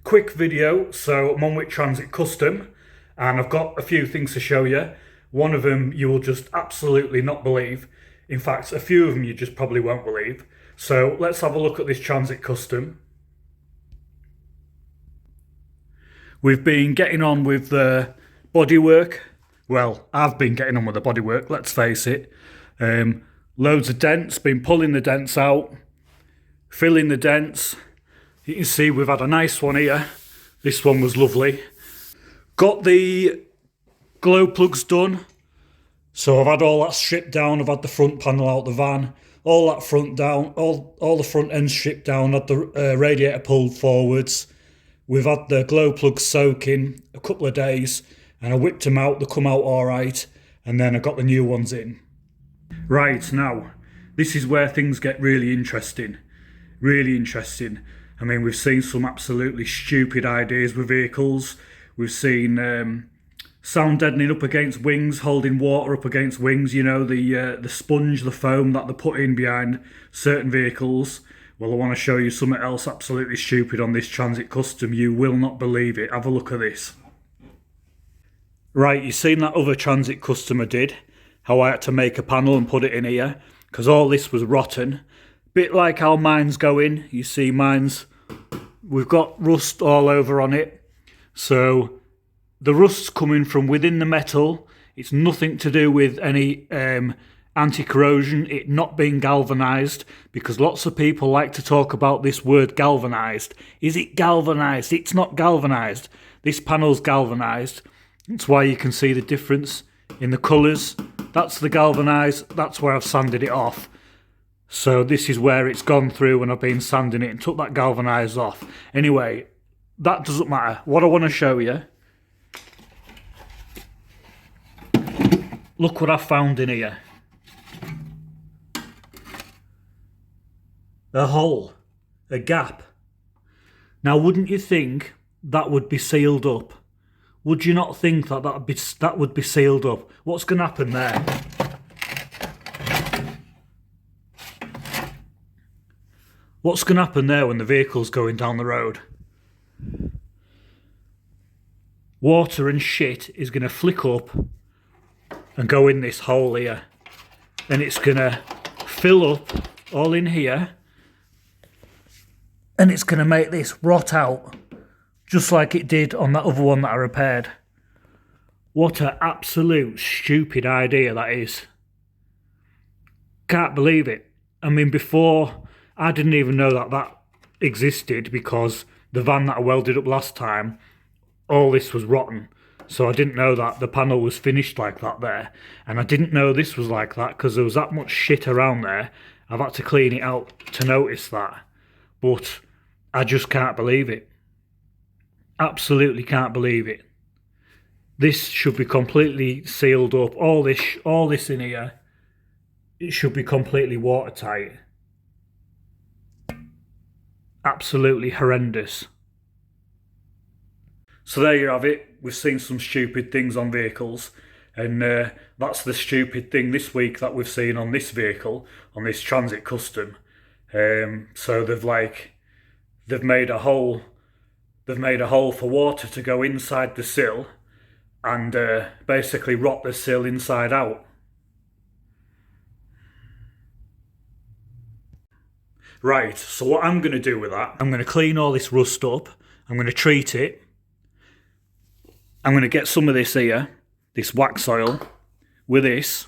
Quick video. So I'm on with Transit Custom and I've got a few things to show you. One of them you will just absolutely not believe. In fact, a few of them you just probably won't believe. So let's have a look at this Transit Custom. We've been getting on with the bodywork. Well, I've been getting on with the bodywork, let's face it. Loads of dents, been pulling the dents out, filling the dents. You can see we've had a nice one here. This one was lovely. Got the glow plugs done. So I've had all that stripped down. I've had the front panel out the van, all that front down, all the front ends stripped down, had the radiator pulled forwards. We've had the glow plugs soaking a couple of days and I whipped them out, they come out all right, and then I got the new ones in. Right, now, this is where things get really interesting. Really interesting. I mean, we've seen some absolutely stupid ideas with vehicles. We've seen sound deadening up against wings, holding water up against wings, you know, the sponge, the foam that they put in behind certain vehicles. Well, I want to show you something else absolutely stupid on this Transit Custom. You will not believe it. Have a look at this. Right, you've seen that other Transit Custom I did, how I had to make a panel and put it in here, because all this was rotten. Bit like how mine's going. You see mine's, we've got rust all over on it. So the rust's coming from within the metal. It's nothing to do with any anti-corrosion, it not being galvanised, because lots of people like to talk about this word galvanised. Is it galvanised? It's not galvanised. This panel's galvanised. That's why you can see the difference in the colours. That's the galvanised, that's where I've sanded it off. So this is where it's gone through when I've been sanding it and took that galvanised off. Anyway, that doesn't matter. What I want to show you, look what I found in here. A hole, a gap. Now, wouldn't you think that would be sealed up? Would you not think that that would be sealed up? What's going to happen there? What's going to happen there when the vehicle's going down the road? Water and shit is going to flick up and go in this hole here. And it's going to fill up all in here. And it's going to make this rot out, just like it did on that other one that I repaired. What an absolute stupid idea that is. Can't believe it. I mean, before, I didn't even know that that existed, because the van that I welded up last time, all this was rotten. So I didn't know that the panel was finished like that there. And I didn't know this was like that, because there was that much shit around there. I've had to clean it out to notice that. But I just can't believe it. Absolutely can't believe it. This should be completely sealed up. All this in here, it should be completely watertight. Absolutely horrendous. So there you have it. We've seen some stupid things on vehicles, and that's the stupid thing this week that we've seen on this vehicle, on this Transit Custom. So they've made a hole for water to go inside the sill and basically rot the sill inside out. Right, so what I'm going to do with that, I'm going to clean all this rust up, I'm going to treat it, I'm going to get some of this here, this wax oil, with this.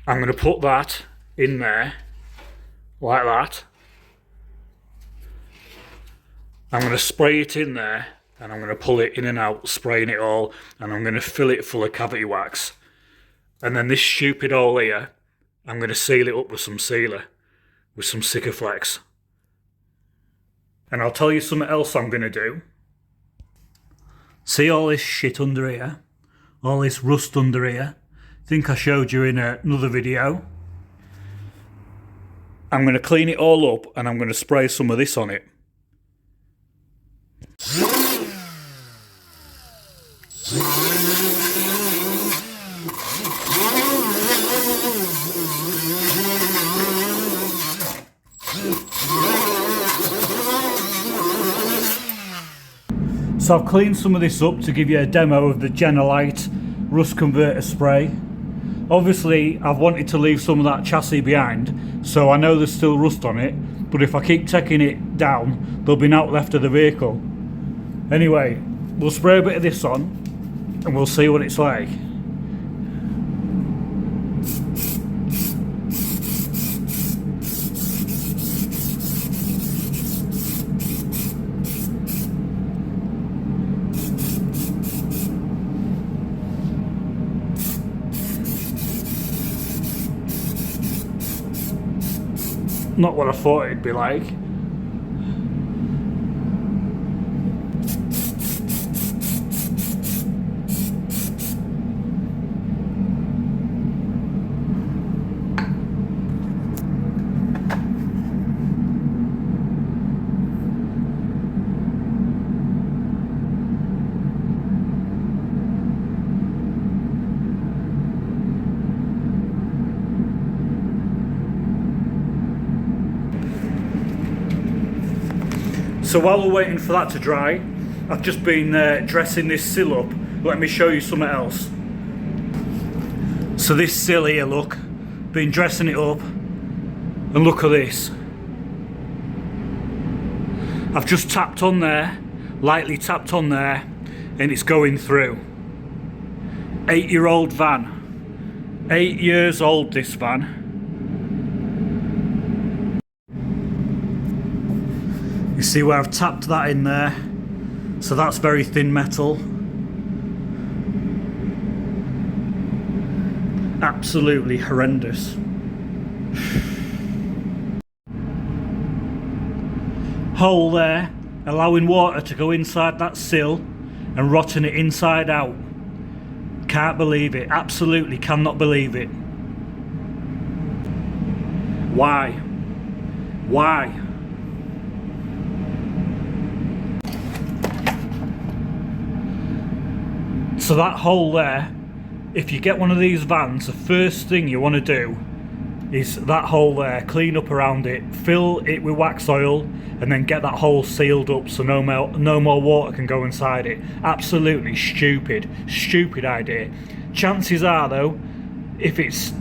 I'm going to put that in there, like that. I'm going to spray it in there, and I'm going to pull it in and out, spraying it all, and I'm going to fill it full of cavity wax. And then this stupid hole here, I'm going to seal it up with some sealer, with some Sikaflex. And I'll tell you something else I'm going to do. See all this shit under here? All this rust under here? I think I showed you in another video. I'm going to clean it all up and I'm going to spray some of this on it. So I've cleaned some of this up to give you a demo of the jenolite rust converter spray. Obviously I've wanted to leave some of that chassis behind, so I know there's still rust on it, but if I keep taking it down there'll be naught left of the vehicle. Anyway, we'll spray a bit of this on and we'll see what it's like. Not what I thought it'd be like. So while we're waiting for that to dry, I've just been dressing this sill up. Let me show you something else. So this sill here, look, been dressing it up, and look at this. I've just tapped on there, lightly tapped on there, and it's going through. 8-year-old van. 8 years old, this van. You see where I've tapped that in there, so that's very thin metal. Absolutely horrendous. Hole there, allowing water to go inside that sill and rotting it inside out. Can't believe it, absolutely cannot believe it. Why? Why? So that hole there, if you get one of these vans, the first thing you want to do is that hole there, clean up around it, fill it with wax oil, and then get that hole sealed up so no more water can go inside it. Absolutely stupid idea. Chances are though, if it's,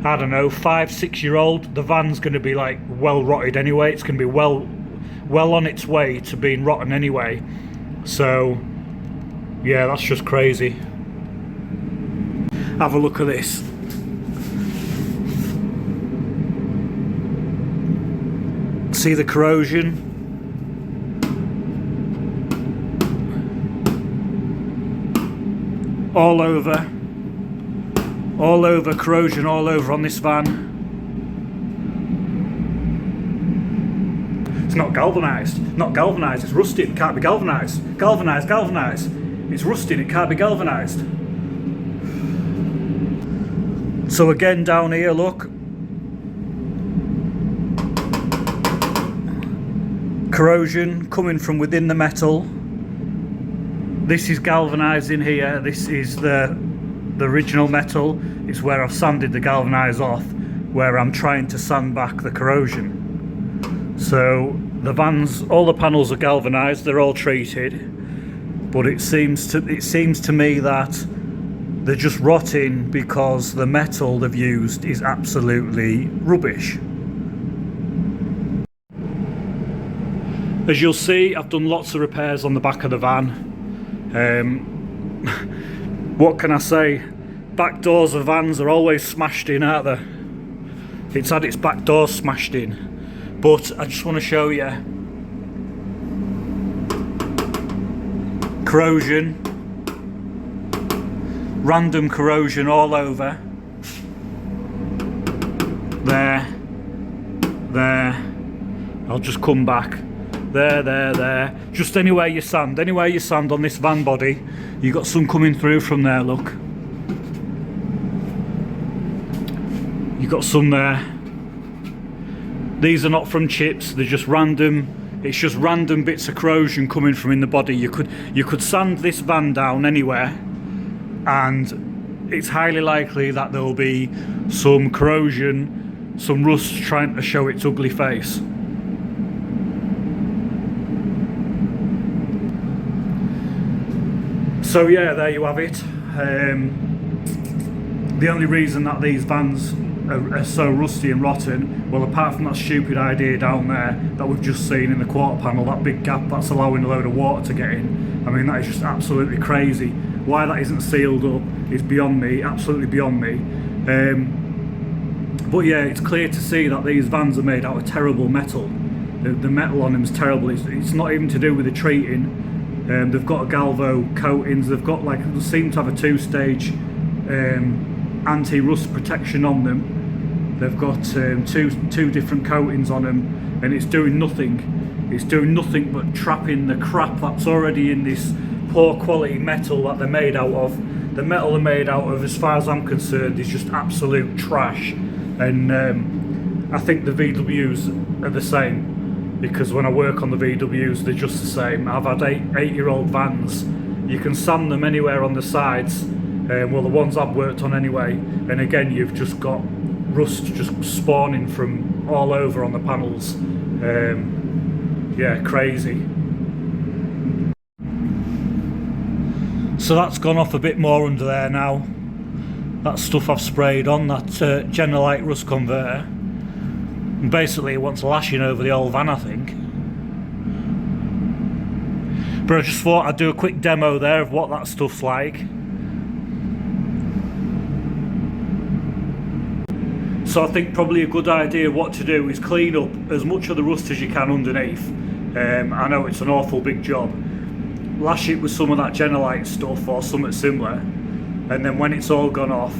I don't know, 5-6 year old, the van's going to be like well rotted anyway. It's going to be well on its way to being rotten anyway. So yeah, that's just crazy. Have a look at this. See the corrosion? All over corrosion, all over on this van. It's not galvanised, it's rusted, it can't be galvanised. Galvanised. It's rusted, it can't be galvanised. So again down here, look. Corrosion coming from within the metal. This is galvanised in here. This is the original metal. It's where I've sanded the galvanised off, where I'm trying to sand back the corrosion. So the vans, all the panels are galvanised, they're all treated. But it seems to me that they're just rotting because the metal they've used is absolutely rubbish. As you'll see, I've done lots of repairs on the back of the van. What can I say? Back doors of vans are always smashed in, aren't they? It's had its back door smashed in. But I just want to show you. Corrosion, random corrosion all over. There. I'll just come back. There. Just anywhere you sand on this van body, you got some coming through from there, look. You got some there. These are not from chips, they're just random. It's just random bits of corrosion coming from in the body. You could sand this van down anywhere, and it's highly likely that there will be some corrosion, some rust trying to show its ugly face. So yeah, there you have it. The only reason that these vans are so rusty and rotten, well, apart from that stupid idea down there that we've just seen in the quarter panel, that big gap that's allowing a load of water to get in, I mean, that is just absolutely crazy. Why that isn't sealed up is beyond me, absolutely beyond me. But yeah, it's clear to see that these vans are made out of terrible metal. The metal on them is terrible. It's not even to do with the treating. They've got a galvo coatings. They've got they seem to have a two-stage anti-rust protection on them. They've got two different coatings on them, and it's doing nothing. It's doing nothing but trapping the crap that's already in this poor quality metal that they're made out of. The metal they're made out of, as far as I'm concerned, is just absolute trash. And I think the VWs are the same, because when I work on the VWs, they're just the same. I've had eight-year-old vans. You can sand them anywhere on the sides. Well, the ones I've worked on anyway, and again, you've just got rust just spawning from all over on the panels. Yeah, crazy. So that's gone off a bit more under there now. That stuff I've sprayed on, that jenolite rust converter. And basically it wants lashing over the old van, I think. But I just thought I'd do a quick demo there of what that stuff's like. So I think probably a good idea what to do is clean up as much of the rust as you can underneath. I know it's an awful big job. Lash it with some of that jenolite stuff or something similar, and then when it's all gone off,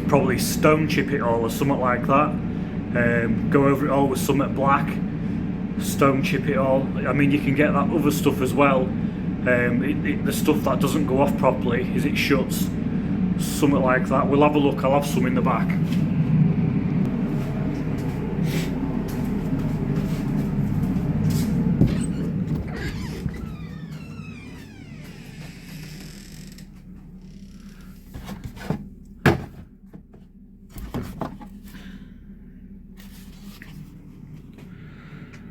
probably stone chip it all or something like that. Go over it all with something black, stone chip it all. I mean, you can get that other stuff as well. The stuff that doesn't go off properly is it shuts. Something like that. We'll have a look. I'll have some in the back.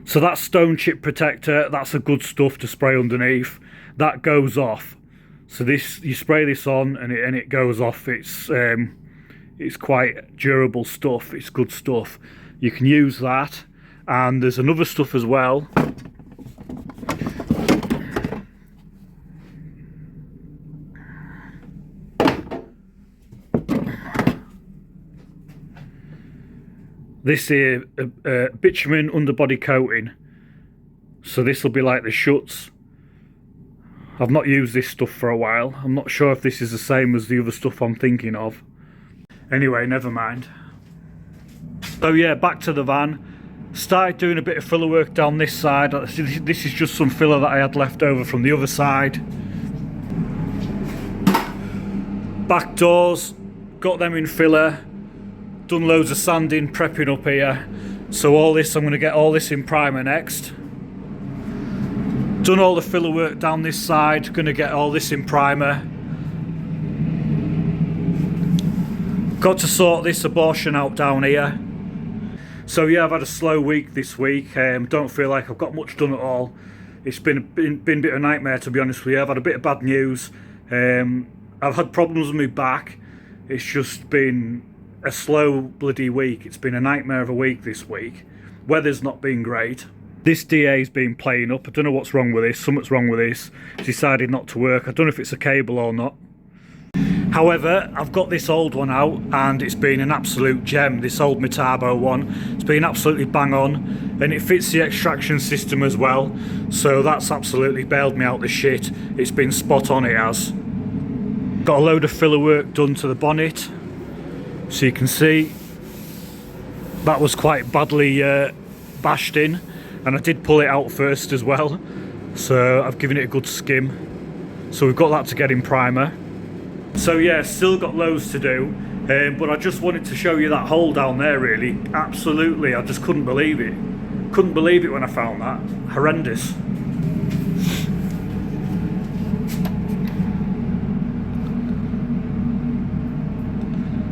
So that stone chip protector, that's a good stuff to spray underneath. That goes off. So this, you spray this on and it goes off. It's quite durable stuff. It's good stuff. You can use that, and there's another stuff as well. This here, bitumen underbody coating. So this will be like the shuts. I've not used this stuff for a while. I'm not sure if this is the same as the other stuff I'm thinking of. Anyway, never mind. So yeah, back to the van. Started doing a bit of filler work down this side. This is just some filler that I had left over from the other side. Back doors, got them in filler. Done loads of sanding, prepping up here. So all this, I'm going to get all this in primer next. Done all the filler work down this side, going to get all this in primer. Got to sort this abortion out down here. So yeah, I've had a slow week this week. Don't feel like I've got much done at all. It's been a bit of a nightmare, to be honest with you. I've had a bit of bad news. I've had problems with my back. It's just been a slow bloody week. It's been a nightmare of a week this week. Weather's not been great. This DA's been playing up. I don't know what's wrong with this. Something's wrong with this. It's decided not to work. I don't know if it's a cable or not. However, I've got this old one out and it's been an absolute gem. This old Metabo one. It's been absolutely bang on, and it fits the extraction system as well. So that's absolutely bailed me out the shit. It's been spot on, it has. Got a load of filler work done to the bonnet. So you can see that was quite badly bashed in. And I did pull it out first as well, so I've given it a good skim. So we've got that to get in primer. So yeah, still got loads to do, but I just wanted to show you that hole down there really. Absolutely, I just couldn't believe it. Couldn't believe it when I found that. Horrendous.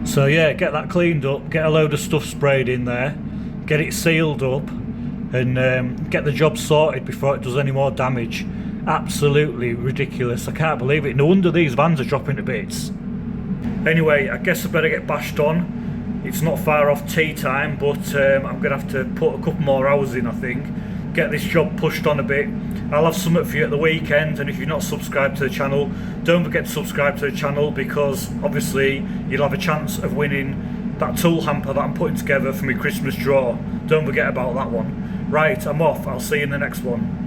So yeah, get that cleaned up, get a load of stuff sprayed in there, get it sealed up, and get the job sorted before it does any more damage. Absolutely ridiculous. I can't believe it. No wonder these vans are dropping to bits. Anyway, I guess I better get bashed on. It's not far off tea time, but I'm going to have to put a couple more hours in, I think. Get this job pushed on a bit. I'll have something for you at the weekend, and if you're not subscribed to the channel, don't forget to subscribe to the channel, because obviously you'll have a chance of winning that tool hamper that I'm putting together for my Christmas draw. Don't forget about that one. Right, I'm off. I'll see you in the next one.